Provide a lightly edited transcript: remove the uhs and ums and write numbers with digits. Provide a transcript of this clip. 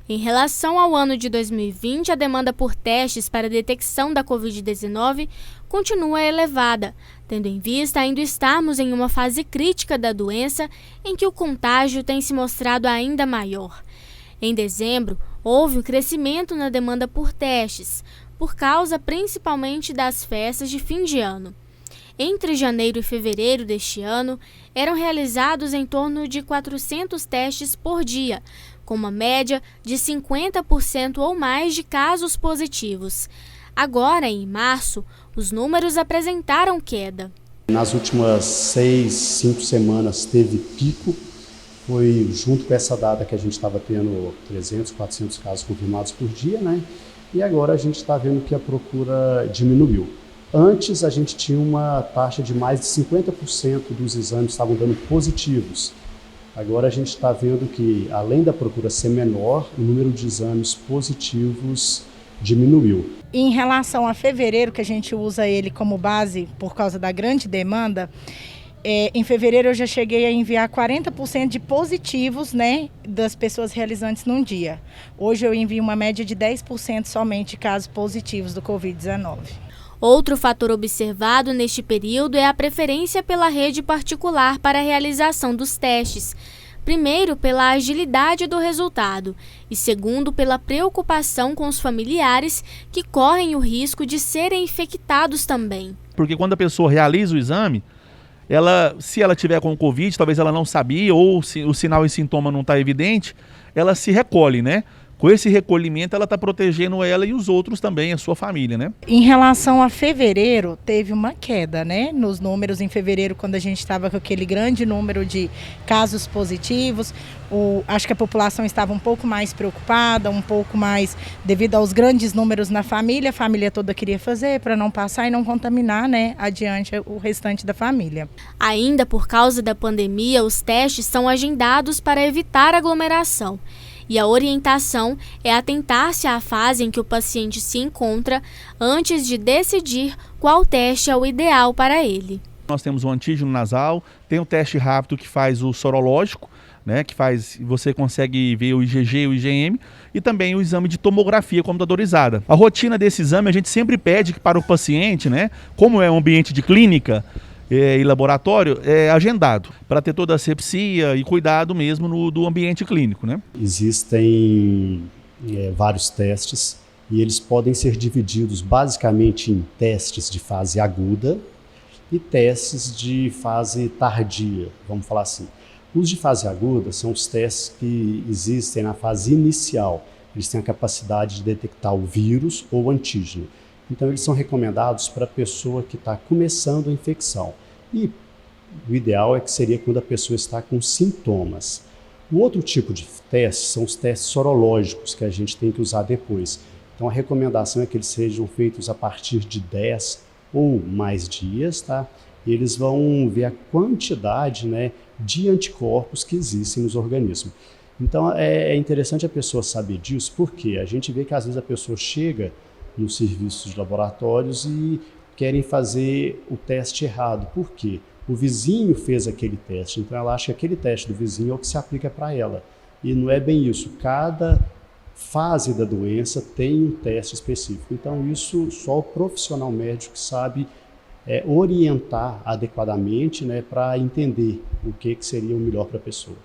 Em relação ao ano de 2020, a demanda por testes para a detecção da Covid-19 continua elevada, tendo em vista ainda estarmos em uma fase crítica da doença em que o contágio tem se mostrado ainda maior. Em dezembro, houve um crescimento na demanda por testes, por causa principalmente das festas de fim de ano. Entre janeiro e fevereiro deste ano, eram realizados em torno de 400 testes por dia, com uma média de 50% ou mais de casos positivos. Agora, em março, os números apresentaram queda. Nas últimas 5 semanas teve pico, foi junto com essa data que a gente estava tendo 300, 400 casos confirmados por dia, né? E agora a gente está vendo que a procura diminuiu. Antes a gente tinha uma taxa de mais de 50% dos exames estavam dando positivos. Agora a gente está vendo que, além da procura ser menor, o número de exames positivos diminuiu. Em relação a fevereiro, que a gente usa ele como base por causa da grande demanda, em fevereiro eu já cheguei a enviar 40% de positivos, né, das pessoas realizantes num dia. Hoje eu envio uma média de 10% somente de casos positivos do Covid-19. Outro fator observado neste período é a preferência pela rede particular para a realização dos testes. Primeiro, pela agilidade do resultado e segundo, pela preocupação com os familiares que correm o risco de serem infectados também. Porque quando a pessoa realiza o exame, se ela tiver com o Covid, talvez ela não sabia ou se o sinal e sintoma não está evidente, ela se recolhe, né? Com esse recolhimento, ela está protegendo ela e os outros também, a sua família, né? Em relação a fevereiro, teve uma queda, né? Nos números em fevereiro, quando a gente estava com aquele grande número de casos positivos, acho que a população estava um pouco mais preocupada, um pouco mais devido aos grandes números na família. A família toda queria fazer para não passar e não contaminar, né, adiante o restante da família. Ainda por causa da pandemia, os testes são agendados para evitar aglomeração. E a orientação é atentar-se à fase em que o paciente se encontra antes de decidir qual teste é o ideal para ele. Nós temos o antígeno nasal, tem o teste rápido que faz o sorológico, né, que você consegue ver o IgG e o IgM, e também o exame de tomografia computadorizada. A rotina desse exame a gente sempre pede que para o paciente, né, como é um ambiente de clínica, e laboratório é agendado para ter toda a asepsia e cuidado mesmo do ambiente clínico, né? Existem vários testes e eles podem ser divididos basicamente em testes de fase aguda e testes de fase tardia, vamos falar assim. Os de fase aguda são os testes que existem na fase inicial. Eles têm a capacidade de detectar o vírus ou o antígeno. Então, eles são recomendados para a pessoa que está começando a infecção. E o ideal é que seria quando a pessoa está com sintomas. O outro tipo de teste são os testes sorológicos, que a gente tem que usar depois. Então, a recomendação é que eles sejam feitos a partir de 10 ou mais dias, tá? E eles vão ver a quantidade, né, de anticorpos que existem nos organismos. Então, é interessante a pessoa saber disso, porque a gente vê que às vezes a pessoa chega nos serviços de laboratórios e querem fazer o teste errado. Por quê? O vizinho fez aquele teste, então ela acha que aquele teste do vizinho é o que se aplica para ela. E não é bem isso. Cada fase da doença tem um teste específico. Então isso só o profissional médico que sabe orientar adequadamente, né, para entender o que seria o melhor para a pessoa.